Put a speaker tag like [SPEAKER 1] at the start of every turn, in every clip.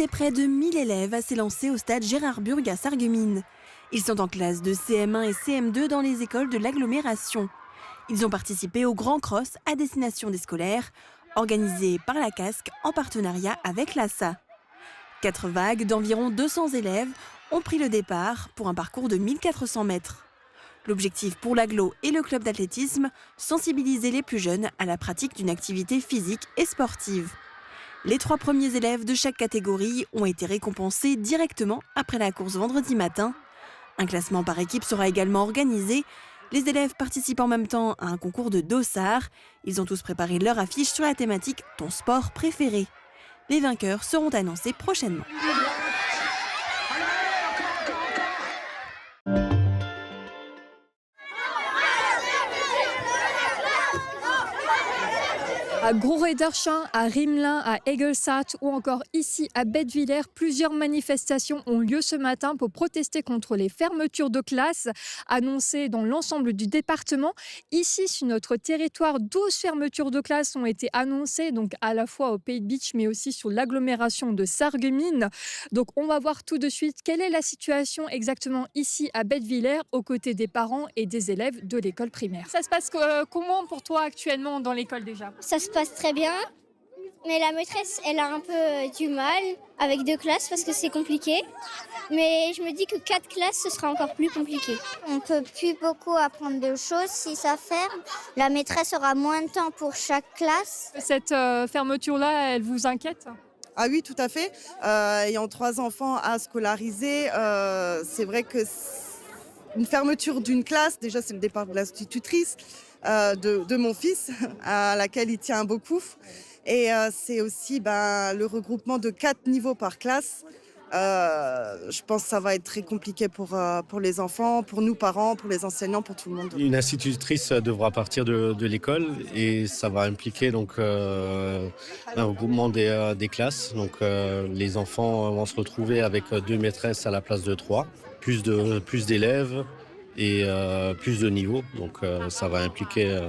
[SPEAKER 1] étaient près de 1000 élèves à s'élancer au stade Gérardburg à Sarreguemines. Ils sont en classe de CM1 et CM2 dans les écoles de l'agglomération. Ils ont participé au Grand Cross à destination des scolaires, organisé par la Casque en partenariat avec l'ASSA. 4 vagues d'environ 200 élèves ont pris le départ pour un parcours de 1400 mètres. L'objectif pour l'agglo et le club d'athlétisme, sensibiliser les plus jeunes à la pratique d'une activité physique et sportive. Les 3 premiers élèves de chaque catégorie ont été récompensés directement après la course vendredi matin. Un classement par équipe sera également organisé. Les élèves participent en même temps à un concours de dossard. Ils ont tous préparé leur affiche sur la thématique « Ton sport préféré ». Les vainqueurs seront annoncés prochainement.
[SPEAKER 2] À Groré-d'Erchin, à Rimelin, à Egelsaat ou encore ici à Bettwiller, plusieurs manifestations ont lieu ce matin pour protester contre les fermetures de classes annoncées dans l'ensemble du département. Ici, sur notre territoire, 12 fermetures de classes ont été annoncées, donc à la fois au Pays de Bitche, mais aussi sur l'agglomération de Sarreguemines. Donc on va voir tout de suite quelle est la situation exactement ici à Bettwiller, aux côtés des parents et des élèves de l'école primaire. Ça se passe comment pour toi actuellement dans l'école déjà ?
[SPEAKER 3] Ça se passe très bien, mais la maîtresse, elle a un peu du mal avec 2 classes parce que c'est compliqué. Mais je me dis que 4 classes, ce sera encore plus compliqué.
[SPEAKER 4] On ne peut plus beaucoup apprendre de choses si ça ferme. La maîtresse aura moins de temps pour chaque classe.
[SPEAKER 2] Cette fermeture-là, elle vous inquiète ?
[SPEAKER 5] Ah oui, tout à fait. Ayant 3 enfants à scolariser, c'est vrai que une fermeture d'une classe, déjà c'est le départ de l'institutrice de mon fils, à laquelle il tient beaucoup. Et c'est aussi le regroupement de 4 niveaux par classe. Je pense que ça va être très compliqué pour les enfants, pour nous parents, pour les enseignants, pour tout le monde.
[SPEAKER 6] Une institutrice devra partir de l'école et ça va impliquer donc un regroupement des classes. Donc les enfants vont se retrouver avec 2 maîtresses à la place de 3, plus d'élèves et plus de niveaux. Donc ça va impliquer,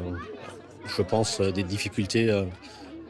[SPEAKER 6] je pense, des difficultés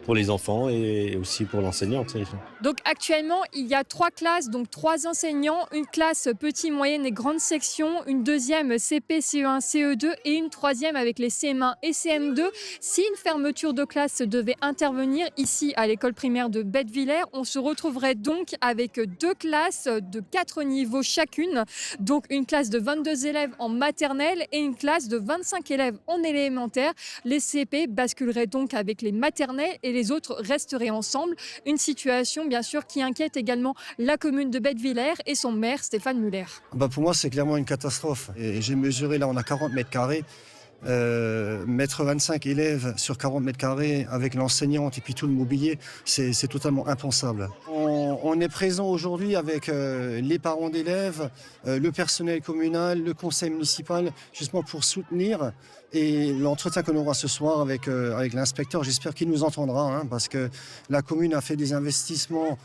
[SPEAKER 6] pour les enfants et aussi pour l'enseignante.
[SPEAKER 2] Donc actuellement, il y a 3 classes, donc 3 enseignants, une classe petite, moyenne et grande section, une deuxième CP, CE1, CE2 et une troisième avec les CM1 et CM2. Si une fermeture de classe devait intervenir ici à l'école primaire de Bettwiller, on se retrouverait donc avec 2 classes de 4 niveaux chacune, donc une classe de 22 élèves en maternelle et une classe de 25 élèves en élémentaire. Les CP basculeraient donc avec les maternelles et les autres resteraient ensemble. Une situation, bien sûr, qui inquiète également la commune de Bettwiller et son maire, Stéphane Muller.
[SPEAKER 7] Pour moi, c'est clairement une catastrophe. Et j'ai mesuré, là, on a 40 mètres carrés. Mettre 25 élèves sur 40 mètres carrés avec l'enseignante et puis tout le mobilier, c'est totalement impensable. On est présent aujourd'hui avec les parents d'élèves, le personnel communal, le conseil municipal, justement pour soutenir. Et l'entretien qu'on aura ce soir avec l'inspecteur, j'espère qu'il nous entendra, parce que la commune a fait des investissements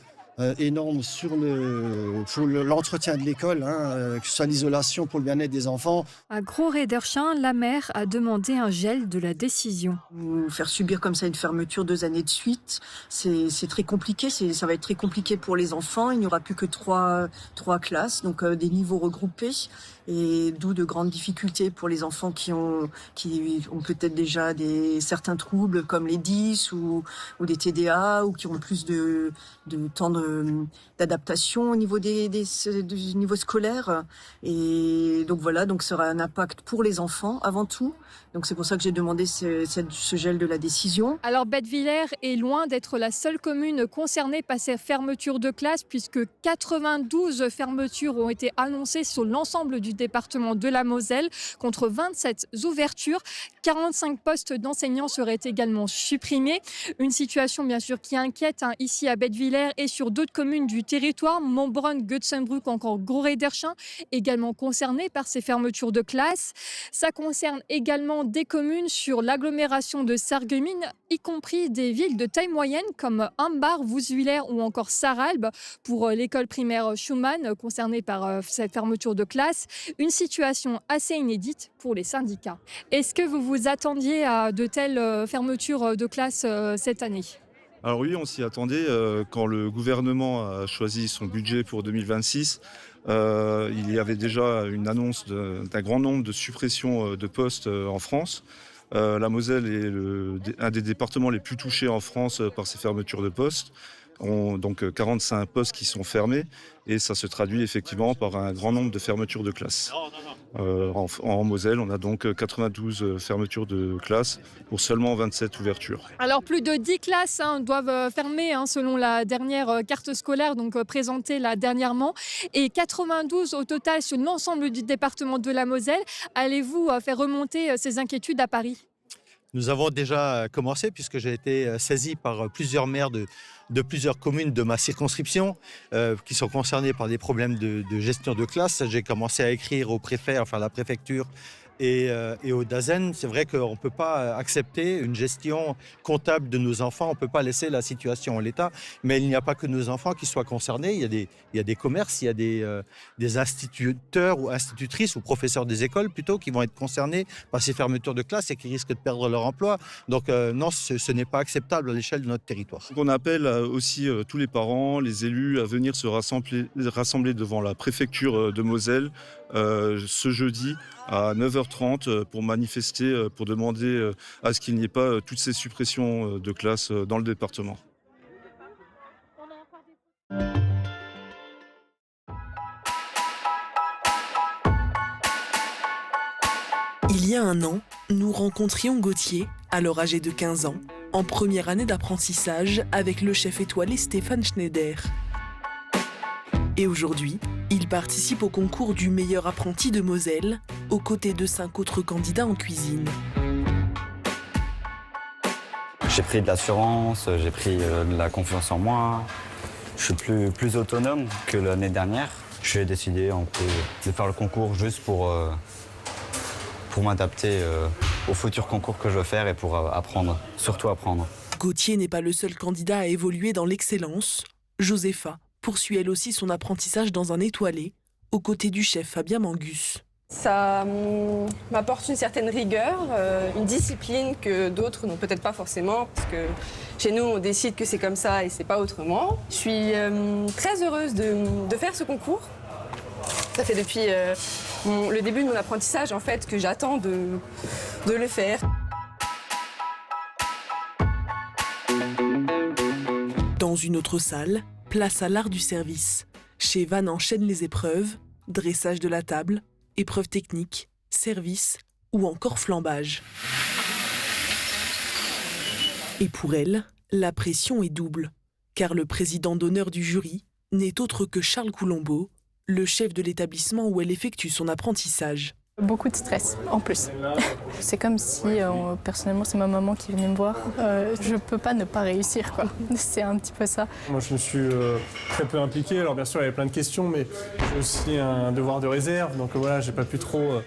[SPEAKER 7] énorme sur l'entretien de l'école, que ce soit l'isolation pour le bien-être des enfants.
[SPEAKER 2] À Groré-d'Erchin, la maire a demandé un gel de la décision.
[SPEAKER 8] Nous faire subir comme ça une fermeture 2 années de suite, c'est très compliqué. Ça va être très compliqué pour les enfants. Il n'y aura plus que 3 classes, donc des niveaux regroupés. Et d'où de grandes difficultés pour les enfants qui ont peut-être déjà certains troubles comme les 10 ou des TDA ou qui ont plus de temps d'adaptation au niveau du niveau scolaire. Et donc voilà, donc ça aura un impact pour les enfants avant tout. Donc c'est pour ça que j'ai demandé ce gel de la décision.
[SPEAKER 2] Alors Bettwiller est loin d'être la seule commune concernée par ces fermetures de classes puisque 92 fermetures ont été annoncées sur l'ensemble du département de la Moselle contre 27 ouvertures. 45 postes d'enseignants seraient également supprimés. Une situation bien sûr qui inquiète ici à Bettwiller et sur d'autres communes du territoire, Montbronn, Götzenbruck, encore Groré-d'Erchin, également concernées par ces fermetures de classes. Ça concerne également des communes sur l'agglomération de Sarreguemines, y compris des villes de taille moyenne comme Hambach, Wouswiller ou encore Sarralbe pour l'école primaire Schumann concernée par cette fermeture de classe. Une situation assez inédite pour les syndicats. Est-ce que vous vous attendiez à de telles fermetures de classe cette année ?
[SPEAKER 9] Alors oui, on s'y attendait. Quand le gouvernement a choisi son budget pour 2026, il y avait déjà une annonce d'un grand nombre de suppressions de postes en France. La Moselle est un des départements les plus touchés en France par ces fermetures de postes. Donc 45 postes qui sont fermés et ça se traduit effectivement par un grand nombre de fermetures de classes. En Moselle, on a donc 92 fermetures de classes pour seulement 27 ouvertures.
[SPEAKER 2] Alors plus de 10 classes doivent fermer selon la dernière carte scolaire présentée là dernièrement et 92 au total sur l'ensemble du département de la Moselle. Allez-vous faire remonter ces inquiétudes à Paris ?
[SPEAKER 10] Nous avons déjà commencé puisque j'ai été saisi par plusieurs maires de plusieurs communes de ma circonscription qui sont concernés par des problèmes de gestion de classe. J'ai commencé à écrire au préfet, enfin à la préfecture et au DAZEN. C'est vrai qu'on ne peut pas accepter une gestion comptable de nos enfants. On ne peut pas laisser la situation en l'état. Mais il n'y a pas que nos enfants qui soient concernés. Il y a des commerces, il y a des instituteurs ou institutrices ou professeurs des écoles plutôt qui vont être concernés par ces fermetures de classe et qui risquent de perdre leur emploi. Donc non, ce n'est pas acceptable à l'échelle de notre territoire.
[SPEAKER 9] Donc on appelle aussi tous les parents, les élus à venir se rassembler devant la préfecture de Moselle ce jeudi à 9h30 pour manifester, pour demander à ce qu'il n'y ait pas toutes ces suppressions de classes dans le département.
[SPEAKER 11] Il y a un an, nous rencontrions Gauthier, alors âgé de 15 ans, en première année d'apprentissage avec le chef étoilé Stéphane Schneider. Et aujourd'hui, il participe au concours du meilleur apprenti de Moselle, aux côtés de 5 autres candidats en cuisine.
[SPEAKER 12] J'ai pris de l'assurance, j'ai pris de la confiance en moi. Je suis plus autonome que l'année dernière. J'ai décidé un peu de faire le concours juste pour m'adapter au futur concours que je veux faire et pour apprendre, surtout apprendre.
[SPEAKER 11] Gauthier n'est pas le seul candidat à évoluer dans l'excellence. Josépha poursuit elle aussi son apprentissage dans un étoilé, aux côtés du chef Fabien Mangus.
[SPEAKER 13] Ça m'apporte une certaine rigueur, une discipline que d'autres n'ont peut-être pas forcément, parce que chez nous, on décide que c'est comme ça et c'est pas autrement. Je suis très heureuse de faire ce concours. Ça fait depuis le début de mon apprentissage, en fait, que j'attends de le faire.
[SPEAKER 11] Dans une autre salle, place à l'art du service. Chez Van enchaîne les épreuves, dressage de la table, épreuves techniques, service ou encore flambage. Et pour elle, la pression est double, car le président d'honneur du jury n'est autre que Charles Coulombeau, le chef de l'établissement où elle effectue son apprentissage.
[SPEAKER 14] Beaucoup de stress, en plus. C'est comme si, personnellement, c'est ma maman qui venait me voir. Je peux pas ne pas réussir, quoi. C'est un petit peu ça.
[SPEAKER 15] Moi, je me suis très peu impliqué. Alors, bien sûr, il y avait plein de questions, mais j'ai aussi un devoir de réserve. Donc, voilà, j'ai pas pu trop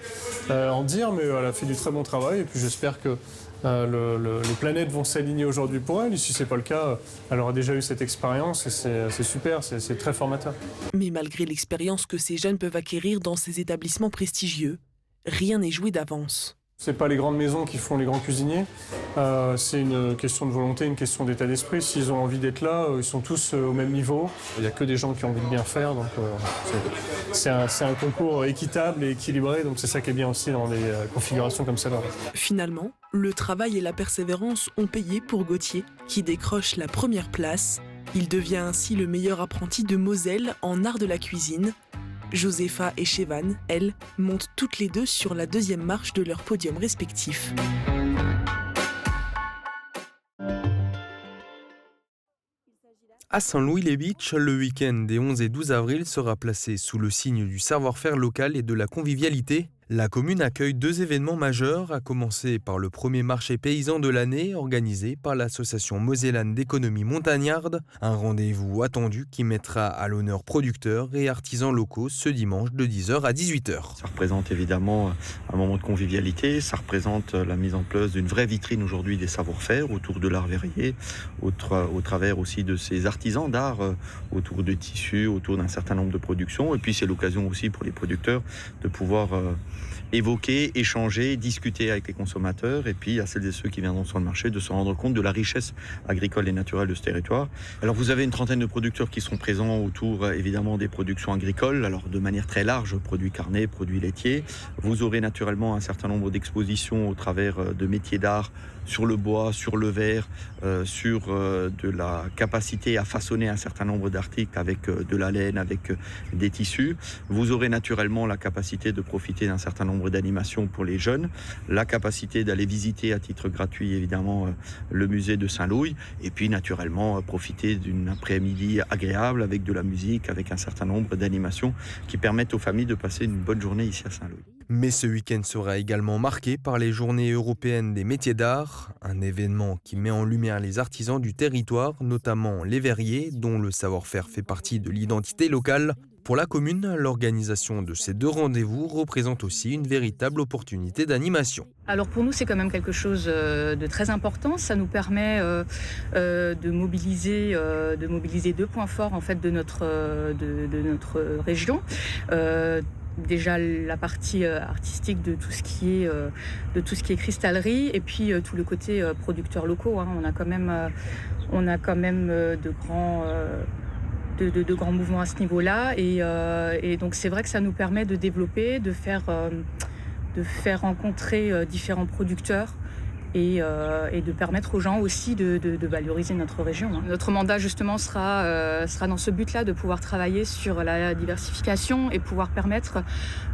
[SPEAKER 15] en dire, mais elle a fait du très bon travail. Et puis, j'espère que les planètes vont s'aligner aujourd'hui pour elle. Et si c'est pas le cas, elle aura déjà eu cette expérience et c'est super, c'est très formateur.
[SPEAKER 11] Mais malgré l'expérience que ces jeunes peuvent acquérir dans ces établissements prestigieux, rien n'est joué d'avance.
[SPEAKER 15] C'est pas les grandes maisons qui font les grands cuisiniers. C'est une question de volonté, une question d'état d'esprit. S'ils ont envie d'être là, ils sont tous au même niveau. Il n'y a que des gens qui ont envie de bien faire. Donc c'est un concours équitable et équilibré. Donc c'est ça qui est bien aussi dans des configurations comme celle-là.
[SPEAKER 11] Finalement, le travail et la persévérance ont payé pour Gauthier, qui décroche la première place. Il devient ainsi le meilleur apprenti de Moselle en art de la cuisine. Josépha et Chevan, elles, montent toutes les deux sur la deuxième marche de leur podium respectif.
[SPEAKER 16] À Saint-Louis-les-Bitches, le week-end des 11 et 12 avril sera placé sous le signe du savoir-faire local et de la convivialité. La commune accueille 2 événements majeurs, à commencer par le premier marché paysan de l'année organisé par l'association mosellane d'économie montagnarde, un rendez-vous attendu qui mettra à l'honneur producteurs et artisans locaux ce dimanche de 10h à 18h.
[SPEAKER 17] Ça représente évidemment un moment de convivialité, ça représente la mise en place d'une vraie vitrine aujourd'hui des savoir-faire autour de l'art verrier, au travers aussi de ces artisans d'art, autour de tissus, autour d'un certain nombre de productions. Et puis c'est l'occasion aussi pour les producteurs de pouvoir évoquer, échanger, discuter avec les consommateurs et puis à celles et ceux qui viendront sur le marché de se rendre compte de la richesse agricole et naturelle de ce territoire. Alors vous avez une trentaine de producteurs qui sont présents autour évidemment des productions agricoles, alors de manière très large, produits carnés, produits laitiers. Vous aurez naturellement un certain nombre d'expositions au travers de métiers d'art sur le bois, sur le verre, sur de la capacité à façonner un certain nombre d'articles avec de la laine, avec des tissus. Vous aurez naturellement la capacité de profiter d'un certain nombre d'animations pour les jeunes, la capacité d'aller visiter à titre gratuit évidemment le musée de Saint-Louis et puis naturellement profiter d'une après-midi agréable avec de la musique, avec un certain nombre d'animations qui permettent aux familles de passer une bonne journée ici à Saint-Louis.
[SPEAKER 16] Mais ce week-end sera également marqué par les Journées européennes des métiers d'art, un événement qui met en lumière les artisans du territoire, notamment les verriers, dont le savoir-faire fait partie de l'identité locale. Pour la commune, l'organisation de ces deux rendez-vous représente aussi une véritable opportunité d'animation.
[SPEAKER 18] Alors pour nous, c'est quand même quelque chose de très important. Ça nous permet de mobiliser deux points forts en fait, de notre région. Déjà la partie artistique de tout ce qui est cristallerie et puis tout le côté producteurs locaux. Hein. On a quand même de grands mouvements à ce niveau-là et donc c'est vrai que ça nous permet de développer, de faire rencontrer différents producteurs et de permettre aux gens aussi de valoriser notre région. Notre mandat justement sera dans ce but-là, de pouvoir travailler sur la diversification et pouvoir permettre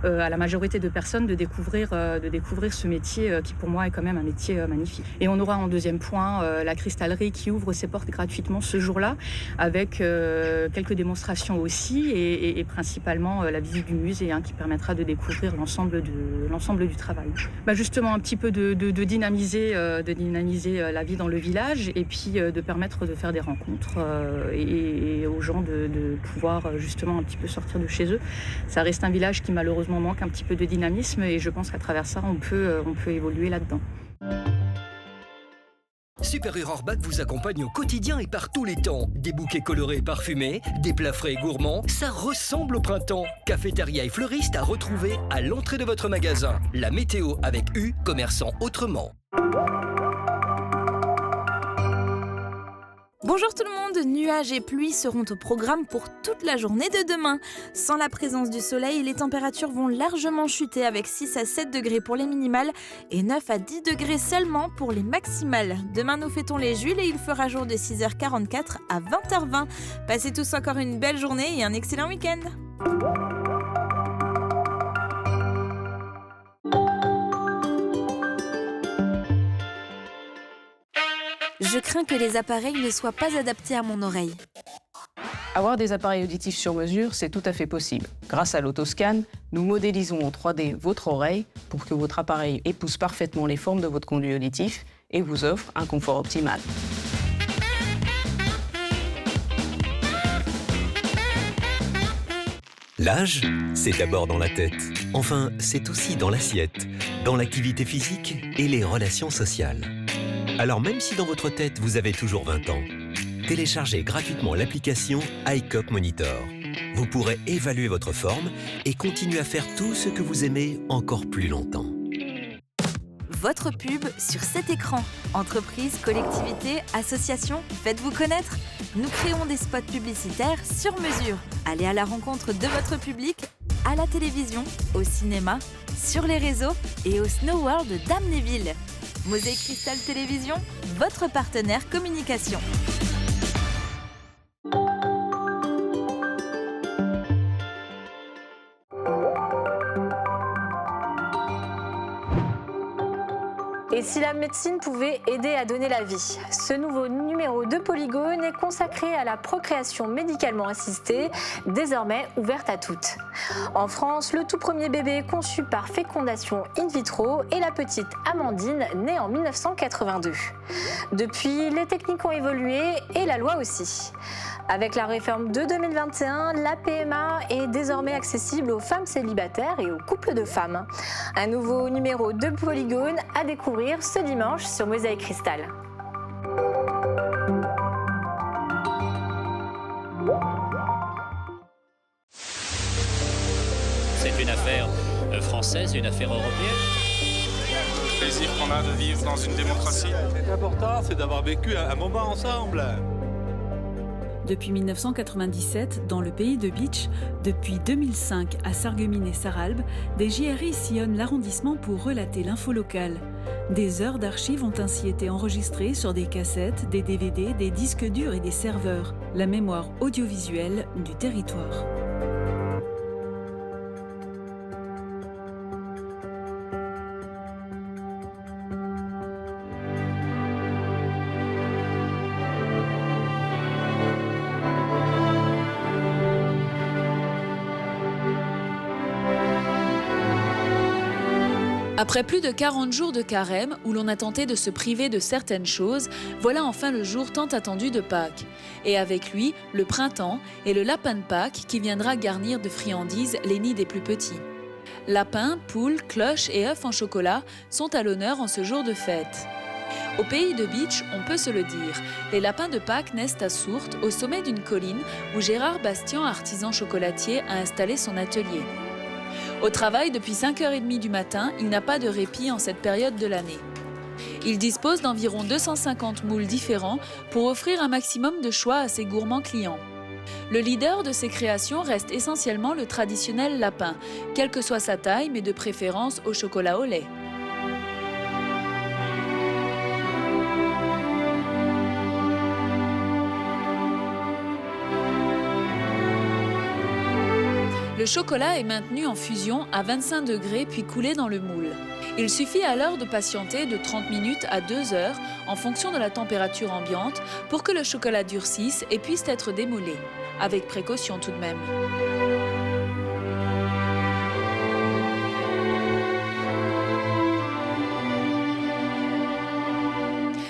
[SPEAKER 18] à la majorité de personnes de découvrir ce métier qui pour moi est quand même un métier magnifique. Et on aura en deuxième point la cristallerie qui ouvre ses portes gratuitement ce jour-là avec quelques démonstrations aussi et principalement la visite du musée qui permettra de découvrir l'ensemble du travail. Justement un petit peu de dynamiser la vie dans le village et puis de permettre de faire des rencontres et aux gens de pouvoir justement un petit peu sortir de chez eux. Ça reste un village qui malheureusement manque un petit peu de dynamisme et je pense qu'à travers ça, on peut évoluer là-dedans.
[SPEAKER 19] Super Orbach vous accompagne au quotidien et par tous les temps. Des bouquets colorés et parfumés, des plats frais et gourmands, ça ressemble au printemps. Cafétéria et fleuriste à retrouver à l'entrée de votre magasin. La météo avec U, commerçant autrement.
[SPEAKER 20] Bonjour tout le monde, nuages et pluie seront au programme pour toute la journée de demain. Sans la présence du soleil, les températures vont largement chuter avec 6 à 7 degrés pour les minimales et 9 à 10 degrés seulement pour les maximales. Demain nous fêtons les Jules et il fera jour de 6h44 à 20h20. Passez tous encore une belle journée et un excellent week-end. Je crains que les appareils ne soient pas adaptés à mon oreille.
[SPEAKER 21] Avoir des appareils auditifs sur mesure, c'est tout à fait possible. Grâce à l'autoscan, nous modélisons en 3D votre oreille pour que votre appareil épouse parfaitement les formes de votre conduit auditif et vous offre un confort optimal.
[SPEAKER 19] L'âge, c'est d'abord dans la tête. Enfin, c'est aussi dans l'assiette, dans l'activité physique et les relations sociales. Alors même si dans votre tête vous avez toujours 20 ans, téléchargez gratuitement l'application iCop Monitor. Vous pourrez évaluer votre forme et continuer à faire tout ce que vous aimez encore plus longtemps.
[SPEAKER 20] Votre pub sur cet écran. Entreprises, collectivités, associations, faites-vous connaître. Nous créons des spots publicitaires sur mesure. Allez à la rencontre de votre public, à la télévision, au cinéma, sur les réseaux et au Snow World d'Amnéville. Mosaïque Cristal Télévision, votre partenaire communication.
[SPEAKER 22] Et si la médecine pouvait aider à donner la vie? Ce nouveau numéro de Polygone est consacré à la procréation médicalement assistée, désormais ouverte à toutes. En France, le tout premier bébé conçu par fécondation in vitro est la petite Amandine, née en 1982. Depuis, les techniques ont évolué et la loi aussi. Avec la réforme de 2021, la PMA est désormais accessible aux femmes célibataires et aux couples de femmes. Un nouveau numéro de Polygone à découvrir ce dimanche sur Mosaïque Cristal.
[SPEAKER 23] C'est une affaire
[SPEAKER 1] française et une affaire européenne.
[SPEAKER 3] Le plaisir qu'on a de vivre dans une démocratie.
[SPEAKER 23] L'important, c'est d'avoir vécu un moment ensemble.
[SPEAKER 24] Depuis 1997, dans le pays de Bitche, depuis 2005 à Sarreguemines-et-Sarralbe, des JRI sillonnent l'arrondissement pour relater l'info locale. Des heures d'archives ont ainsi été enregistrées sur des cassettes, des DVD, des disques durs et des serveurs. La mémoire audiovisuelle du territoire.
[SPEAKER 25] Après plus de 40 jours de carême, où l'on a tenté de se priver de certaines choses, voilà enfin le jour tant attendu de Pâques. Et avec lui, le printemps et le lapin de Pâques qui viendra garnir de friandises les nids des plus petits. Lapins, poules, cloches et œufs en chocolat sont à l'honneur en ce jour de fête. Au pays de Bitche, on peut se le dire, les lapins de Pâques naissent à Sourtes, au sommet d'une colline où Gérard Bastian, artisan chocolatier, a installé son atelier. Au travail depuis 5h30 du matin, il n'a pas de répit en cette période de l'année. Il dispose d'environ 250 moules différents pour offrir un maximum de choix à ses gourmands clients. Le leader de ses créations reste essentiellement le traditionnel lapin, quelle que soit sa taille, mais de préférence au chocolat au lait. Le chocolat est maintenu en fusion à 25 degrés puis coulé dans le moule. Il suffit alors de patienter de 30 minutes à 2 heures en fonction de la température ambiante pour que le chocolat durcisse et puisse être démoulé, avec précaution tout de même.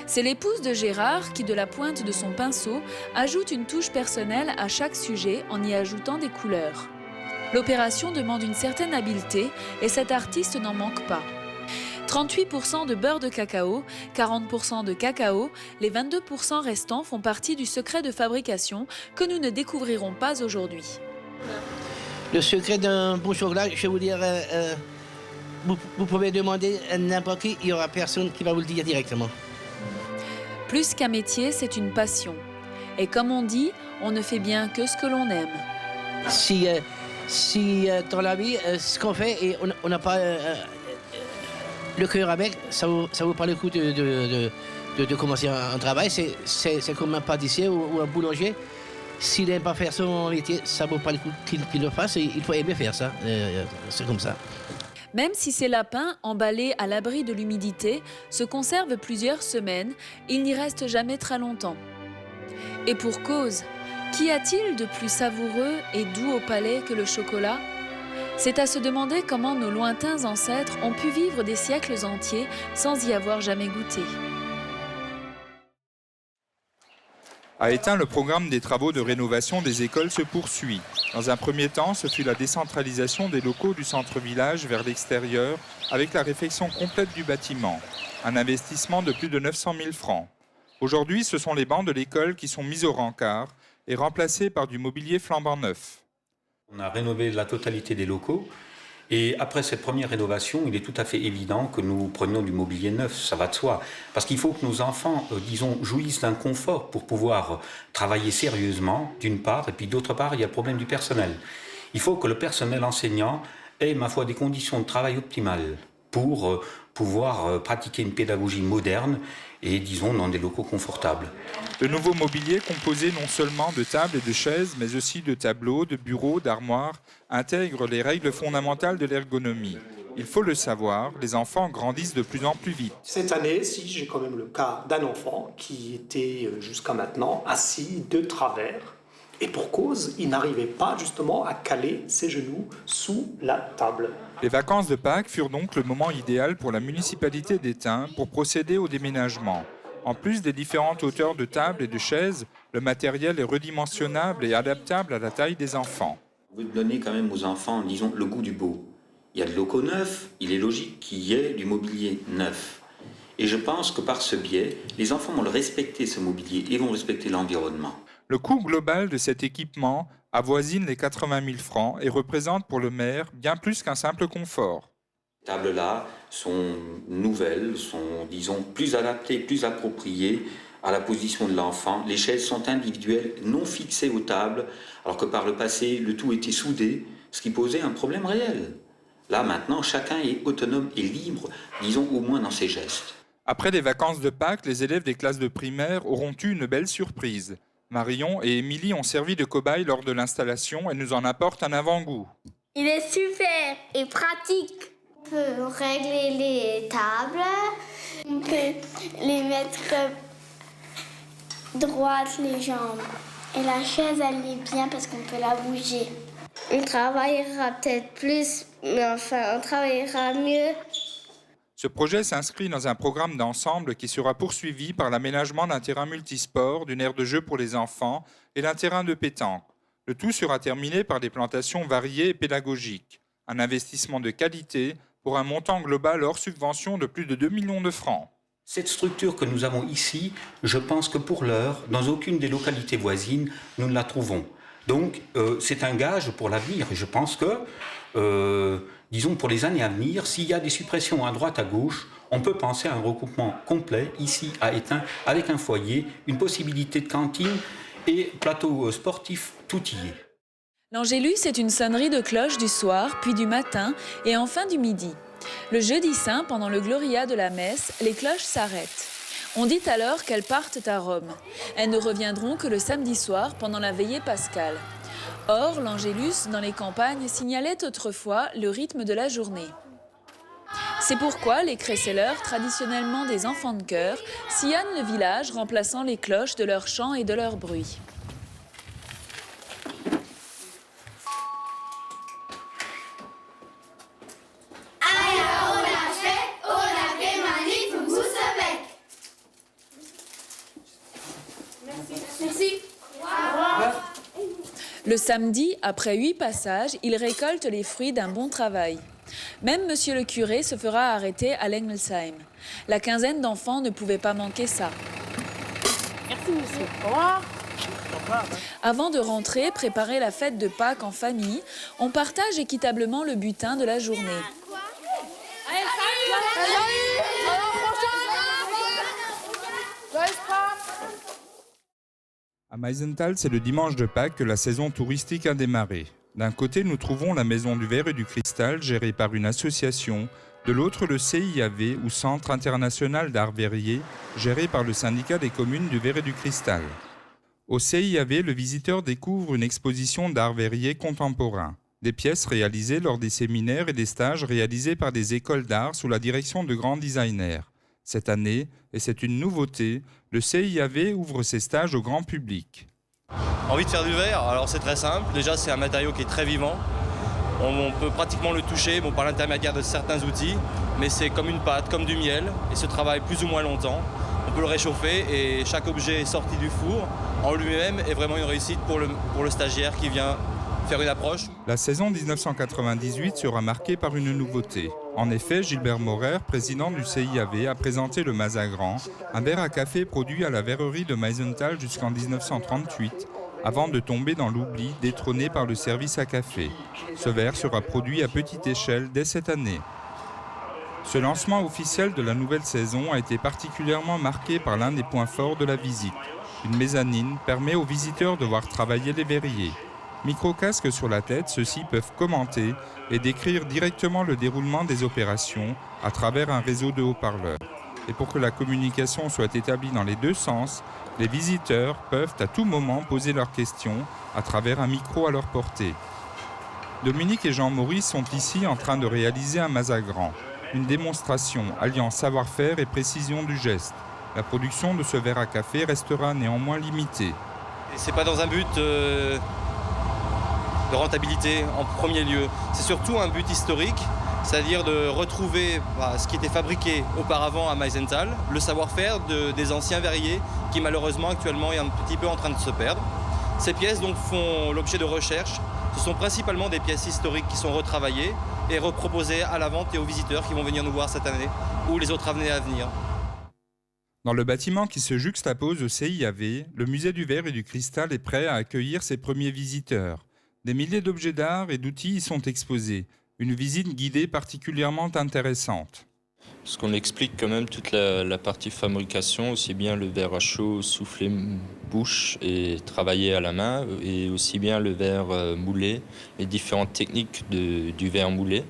[SPEAKER 25] C'est l'épouse de Gérard qui, de la pointe de son pinceau, ajoute une touche personnelle à chaque sujet en y ajoutant des couleurs. L'opération demande une certaine habileté et cet artiste n'en manque pas. 38% de beurre de cacao, 40% de cacao, les 22% restants font partie du secret de fabrication que nous ne découvrirons pas aujourd'hui.
[SPEAKER 26] Le secret d'un bon chocolat, je vais vous dire, vous pouvez demander à n'importe qui, il n'y aura personne qui va vous le dire directement.
[SPEAKER 25] Plus qu'un métier, c'est une passion. Et comme on dit, on ne fait bien que ce que l'on aime.
[SPEAKER 26] Si dans la vie, ce qu'on fait et on n'a pas le cœur avec, ça vaut pas le coup de commencer un travail. C'est comme un pâtissier ou un boulanger. S'il n'aime pas faire son métier, ça vaut pas le coup qu'il le fasse. Il faut aimer faire ça. C'est comme ça.
[SPEAKER 25] Même si ces lapins, emballés à l'abri de l'humidité, se conservent plusieurs semaines, ils n'y restent jamais très longtemps. Et pour cause. Qu'y a-t-il de plus savoureux et doux au palais que le chocolat ? C'est à se demander comment nos lointains ancêtres ont pu vivre des siècles entiers sans y avoir jamais goûté.
[SPEAKER 27] À Étain, le programme des travaux de rénovation des écoles se poursuit. Dans un premier temps, ce fut la décentralisation des locaux du centre-village vers l'extérieur avec la réfection complète du bâtiment. Un investissement de plus de 900 000 francs. Aujourd'hui, ce sont les bancs de l'école qui sont mis au rencard et remplacés par du mobilier flambant neuf.
[SPEAKER 28] On a rénové la totalité des locaux et après cette première rénovation, il est tout à fait évident que nous prenions du mobilier neuf, ça va de soi. Parce qu'il faut que nos enfants, jouissent d'un confort pour pouvoir travailler sérieusement, d'une part, et puis d'autre part, il y a le problème du personnel. Il faut que le personnel enseignant ait, ma foi, des conditions de travail optimales pour pouvoir pratiquer une pédagogie moderne et, dans des locaux confortables.
[SPEAKER 27] Le nouveau mobilier, composé non seulement de tables et de chaises, mais aussi de tableaux, de bureaux, d'armoires, intègre les règles fondamentales de l'ergonomie. Il faut le savoir, les enfants grandissent de plus en plus vite.
[SPEAKER 29] Cette année, j'ai quand même le cas d'un enfant qui était jusqu'à maintenant assis de travers. Et pour cause, il n'arrivait pas justement à caler ses genoux sous la table.
[SPEAKER 27] Les vacances de Pâques furent donc le moment idéal pour la municipalité d'Étain pour procéder au déménagement. En plus des différentes hauteurs de tables et de chaises, le matériel est redimensionnable et adaptable à la taille des enfants.
[SPEAKER 28] Vous donnez quand même aux enfants, le goût du beau. Il y a de locaux neufs, il est logique qu'il y ait du mobilier neuf. Et je pense que par ce biais, les enfants vont le respecter, ce mobilier, et vont respecter l'environnement.
[SPEAKER 27] Le coût global de cet équipement avoisine les 80 000 francs et représente pour le maire bien plus qu'un simple confort.
[SPEAKER 28] tables-là sont nouvelles, sont, disons, plus adaptées, plus appropriées à la position de l'enfant. Les chaises sont individuelles, non fixées aux tables, alors que par le passé, le tout était soudé, ce qui posait un problème réel. Là, maintenant, chacun est autonome et libre, disons, au moins dans ses gestes.
[SPEAKER 27] Après les vacances de Pâques, les élèves des classes de primaire auront eu une belle surprise. Marion et Émilie ont servi de cobayes lors de l'installation et nous en apportent un avant-goût.
[SPEAKER 1] Il est super et pratique. On peut régler les tables, on peut les mettre droites, les jambes. Et la chaise, elle est bien parce qu'on peut la bouger. On travaillera peut-être plus, mais enfin, on travaillera mieux.
[SPEAKER 27] Ce projet s'inscrit dans un programme d'ensemble qui sera poursuivi par l'aménagement d'un terrain multisport, d'une aire de jeu pour les enfants et d'un terrain de pétanque. Le tout sera terminé par des plantations variées et pédagogiques. Un investissement de qualité pour un montant global hors subvention de plus de 2 millions de francs.
[SPEAKER 28] Cette structure que nous avons ici, je pense que pour l'heure, dans aucune des localités voisines, nous ne la trouvons. Donc, c'est un gage pour l'avenir. Je pense que, disons, pour les années à venir, s'il y a des suppressions à droite, à gauche, on peut penser à un regroupement complet, ici à Étain, avec un foyer, une possibilité de cantine et plateau sportif tout y est.
[SPEAKER 25] L'Angélus est une sonnerie de cloche du soir, puis du matin et enfin du midi. Le jeudi saint, pendant le Gloria de la messe, les cloches s'arrêtent. On dit alors qu'elles partent à Rome. Elles ne reviendront que le samedi soir pendant la veillée pascale. Or, l'Angélus, dans les campagnes, signalait autrefois le rythme de la journée. C'est pourquoi les crécelleurs, traditionnellement des enfants de chœur, sillonnent le village, remplaçant les cloches de leur chant et de leur bruit. Le samedi, après 8 passages, il récolte les fruits d'un bon travail. Même monsieur le curé se fera arrêter à l'Engelsheim. La quinzaine d'enfants ne pouvait pas manquer ça.
[SPEAKER 1] Merci, monsieur. Au revoir.
[SPEAKER 25] Avant de rentrer, préparer la fête de Pâques en famille, on partage équitablement le butin de la journée.
[SPEAKER 27] À Meisenthal, c'est le dimanche de Pâques que la saison touristique a démarré. D'un côté, nous trouvons la Maison du Verre et du Cristal, gérée par une association. De l'autre, le CIAV, ou Centre international d'art verrier, géré par le syndicat des communes du Verre et du Cristal. Au CIAV, le visiteur découvre une exposition d'art verrier contemporain. Des pièces réalisées lors des séminaires et des stages réalisés par des écoles d'art sous la direction de grands designers. Cette année, et c'est une nouveauté, le CIAV ouvre ses stages au grand public.
[SPEAKER 2] Envie de faire du verre, alors c'est très simple. Déjà, c'est un matériau qui est très vivant. On peut pratiquement le toucher par l'intermédiaire de certains outils, mais c'est comme une pâte, comme du miel, et se travaille plus ou moins longtemps. On peut le réchauffer et chaque objet sorti du four en lui-même est vraiment une réussite pour le stagiaire qui vient faire une approche.
[SPEAKER 27] La saison 1998 sera marquée par une nouveauté. En effet, Gilbert Maurer, président du CIAV, a présenté le Mazagran, un verre à café produit à la verrerie de Meisenthal jusqu'en 1938, avant de tomber dans l'oubli, détrôné par le service à café. Ce verre sera produit à petite échelle dès cette année. Ce lancement officiel de la nouvelle saison a été particulièrement marqué par l'un des points forts de la visite. Une mezzanine permet aux visiteurs de voir travailler les verriers. Micro-casques sur la tête, ceux-ci peuvent commenter et décrire directement le déroulement des opérations à travers un réseau de haut-parleurs. Et pour que la communication soit établie dans les deux sens, les visiteurs peuvent à tout moment poser leurs questions à travers un micro à leur portée. Dominique et Jean-Maurice sont ici en train de réaliser un mazagran, une démonstration alliant savoir-faire et précision du geste. La production de ce verre à café restera néanmoins limitée.
[SPEAKER 2] C'est pas dans un but de rentabilité en premier lieu. C'est surtout un but historique, c'est-à-dire de retrouver ce qui était fabriqué auparavant à Meisenthal, le savoir-faire des anciens verriers qui malheureusement actuellement est un petit peu en train de se perdre. Ces pièces donc font l'objet de recherches. Ce sont principalement des pièces historiques qui sont retravaillées et reproposées à la vente et aux visiteurs qui vont venir nous voir cette année ou les autres années à venir.
[SPEAKER 27] Dans le bâtiment qui se juxtapose au CIAV, le musée du verre et du cristal est prêt à accueillir ses premiers visiteurs. Des milliers d'objets d'art et d'outils y sont exposés. Une visite guidée particulièrement intéressante.
[SPEAKER 4] Parce qu'on explique quand même toute la partie fabrication, aussi bien le verre à chaud, soufflé bouche et travaillé à la main, et aussi bien le verre moulé, les différentes techniques du verre moulé.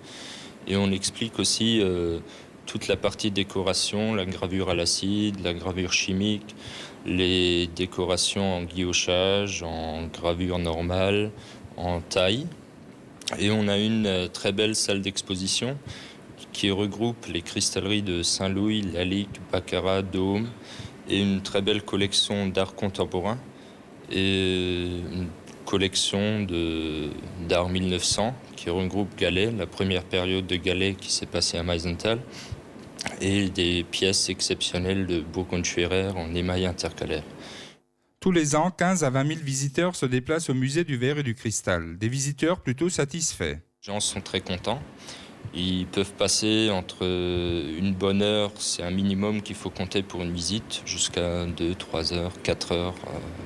[SPEAKER 4] Et on explique aussi toute la partie décoration, la gravure à l'acide, la gravure chimique, les décorations en guillochage, en gravure normale, en taille. Et on a une très belle salle d'exposition qui regroupe les cristalleries de Saint-Louis, Lalique, Baccarat, Dôme et une très belle collection d'art contemporain et une collection d'art 1900 qui regroupe Gallet, la première période de Gallet qui s'est passée à Meisenthal, et des pièces exceptionnelles de Burgund-Schwerer en émail intercalaire.
[SPEAKER 27] Tous les ans, 15 à 20 000 visiteurs se déplacent au musée du verre et du cristal. Des visiteurs plutôt satisfaits.
[SPEAKER 4] Les gens sont très contents. Ils peuvent passer entre une bonne heure, c'est un minimum qu'il faut compter pour une visite, jusqu'à 2, 3 heures, 4 heures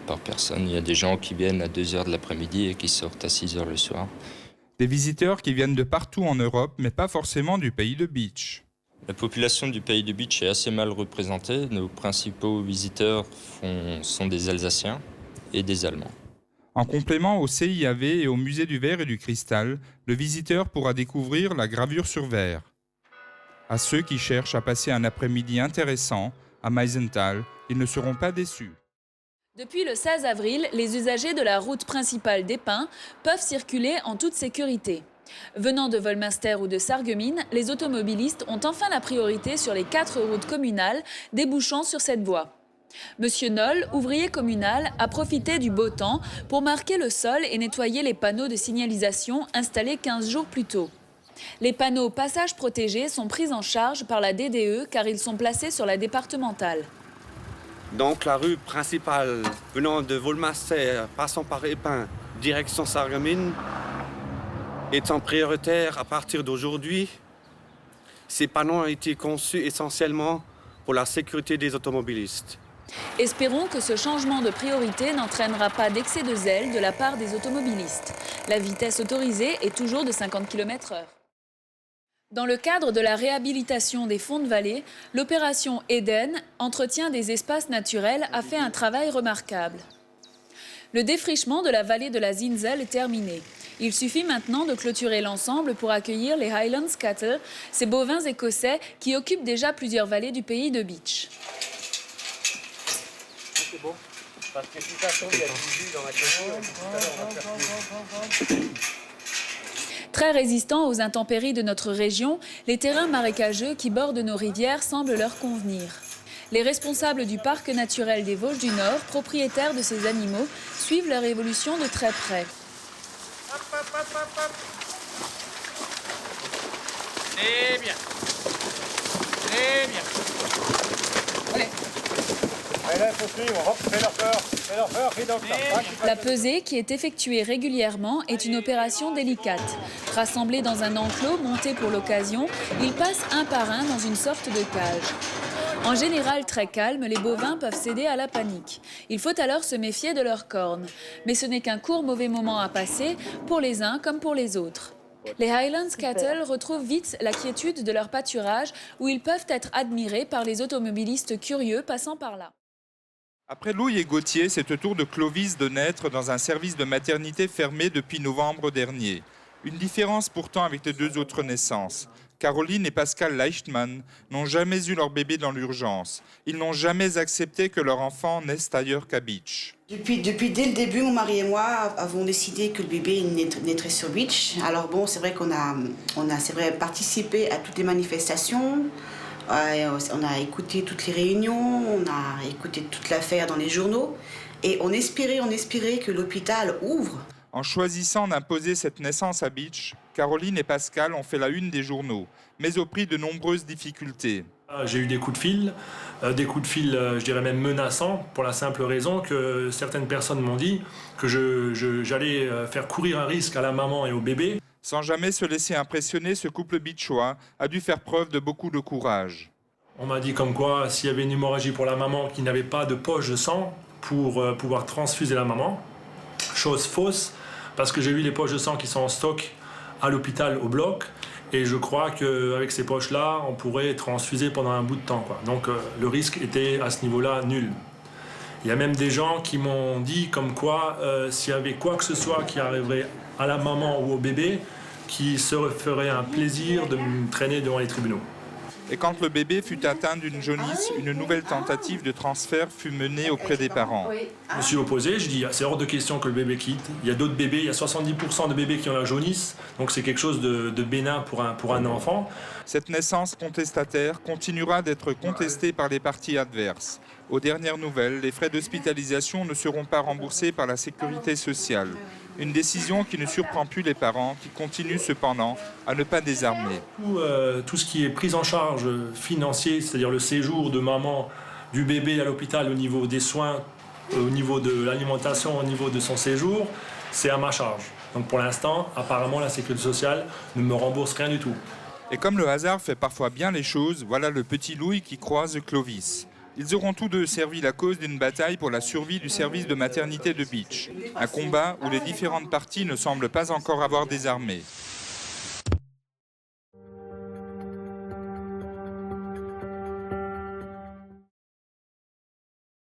[SPEAKER 4] par personne. Il y a des gens qui viennent à 2 heures de l'après-midi et qui sortent à 6 heures le soir.
[SPEAKER 27] Des visiteurs qui viennent de partout en Europe, mais pas forcément du pays de Beach.
[SPEAKER 4] La population du pays de Beach est assez mal représentée. Nos principaux visiteurs sont des Alsaciens et des Allemands.
[SPEAKER 27] En complément au CIAV et au musée du verre et du cristal, le visiteur pourra découvrir la gravure sur verre. À ceux qui cherchent à passer un après-midi intéressant à Meisenthal, ils ne seront pas déçus.
[SPEAKER 25] Depuis le 16 avril, les usagers de la route principale des Pins peuvent circuler en toute sécurité. Venant de Volminster ou de Sarreguemines, les automobilistes ont enfin la priorité sur les 4 routes communales débouchant sur cette voie. Monsieur Noll, ouvrier communal, a profité du beau temps pour marquer le sol et nettoyer les panneaux de signalisation installés 15 jours plus tôt. Les panneaux passages protégés sont pris en charge par la DDE car ils sont placés sur la départementale.
[SPEAKER 5] Donc la rue principale venant de Volminster, passant par Épins, direction Sarreguemines, étant prioritaire à partir d'aujourd'hui. Ces panneaux ont été conçus essentiellement pour la sécurité des automobilistes.
[SPEAKER 25] Espérons que ce changement de priorité n'entraînera pas d'excès de zèle de la part des automobilistes. La vitesse autorisée est toujours de 50 km/h. Dans le cadre de la réhabilitation des fonds de vallée, l'opération Eden, entretien des espaces naturels, a fait un travail remarquable. Le défrichement de la vallée de la Zinzel est terminé. Il suffit maintenant de clôturer l'ensemble pour accueillir les Highlands Cattle, ces bovins écossais qui occupent déjà plusieurs vallées du pays de Beach.
[SPEAKER 5] C'est bon. Parce que si ça tombe, il y a du jus dans la clôture.
[SPEAKER 25] Très résistants aux intempéries de notre région, les terrains marécageux qui bordent nos rivières semblent leur convenir. Les responsables du parc naturel des Vosges du Nord, propriétaires de ces animaux, suivent leur évolution de très près.
[SPEAKER 5] Très bien. Très bien. Allez. Allez, il faut suivre. Hop, fais leur peur. Fais leur peur, fais donc ça.
[SPEAKER 25] La pesée, qui est effectuée régulièrement, est une opération délicate. Rassemblés dans un enclos monté pour l'occasion, ils passent un par un dans une sorte de cage. En général très calmes, les bovins peuvent céder à la panique. Il faut alors se méfier de leurs cornes. Mais ce n'est qu'un court mauvais moment à passer, pour les uns comme pour les autres. Les Highlands Cattle retrouvent vite la quiétude de leur pâturage, où ils peuvent être admirés par les automobilistes curieux passant par là.
[SPEAKER 27] Après Louis et Gauthier, c'est au tour de Clovis de naître dans un service de maternité fermé depuis novembre dernier. Une différence pourtant avec les 2 autres naissances. Caroline et Pascal Leichtmann n'ont jamais eu leur bébé dans l'urgence. Ils n'ont jamais accepté que leur enfant naisse ailleurs qu'à Beach.
[SPEAKER 6] Depuis dès le début, mon mari et moi avons décidé que le bébé naîtrait sur Beach. Alors bon, c'est vrai qu'on a participé à toutes les manifestations. On a écouté toutes les réunions, on a écouté toute l'affaire dans les journaux. Et on espérait que l'hôpital ouvre.
[SPEAKER 27] En choisissant d'imposer cette naissance à Beach, Caroline et Pascal ont fait la une des journaux, mais au prix de nombreuses difficultés.
[SPEAKER 15] J'ai eu des coups de fil, je dirais même menaçants, pour la simple raison que certaines personnes m'ont dit que j'allais faire courir un risque à la maman et au bébé.
[SPEAKER 27] Sans jamais se laisser impressionner, ce couple beachois a dû faire preuve de beaucoup de courage.
[SPEAKER 15] On m'a dit comme quoi, s'il y avait une hémorragie pour la maman, qu'il n'avait pas de poche de sang pour pouvoir transfuser la maman. Chose fausse, parce que j'ai eu les poches de sang qui sont en stock
[SPEAKER 7] à l'hôpital au bloc. Et je crois qu'avec ces poches-là, on pourrait transfuser pendant un bout de temps, quoi. Donc le risque était à ce niveau-là nul. Il y a même des gens qui m'ont dit comme quoi, s'il y avait quoi que ce soit qui arriverait à la maman ou au bébé, qui se ferait un plaisir de me traîner devant les tribunaux.
[SPEAKER 27] Et quand le bébé fut atteint d'une jaunisse, une nouvelle tentative de transfert fut menée auprès des parents.
[SPEAKER 7] Je me suis opposé, je dis c'est hors de question que le bébé quitte. Il y a d'autres bébés, il y a 70% de bébés qui ont la jaunisse, donc c'est quelque chose de bénin pour un enfant.
[SPEAKER 27] Cette naissance contestataire continuera d'être contestée par les parties adverses. Aux dernières nouvelles, les frais d'hospitalisation ne seront pas remboursés par la sécurité sociale. Une décision qui ne surprend plus les parents, qui continuent cependant à ne pas désarmer.
[SPEAKER 7] Tout ce qui est prise en charge financier, c'est-à-dire le séjour de maman, du bébé à l'hôpital au niveau des soins, au niveau de l'alimentation, au niveau de son séjour, c'est à ma charge. Donc pour l'instant, apparemment, la sécurité sociale ne me rembourse rien du tout.
[SPEAKER 27] Et comme le hasard fait parfois bien les choses, voilà le petit Louis qui croise Clovis. Ils auront tous deux servi la cause d'une bataille pour la survie du service de maternité de Bitche. Un combat où les différentes parties ne semblent pas encore avoir désarmé.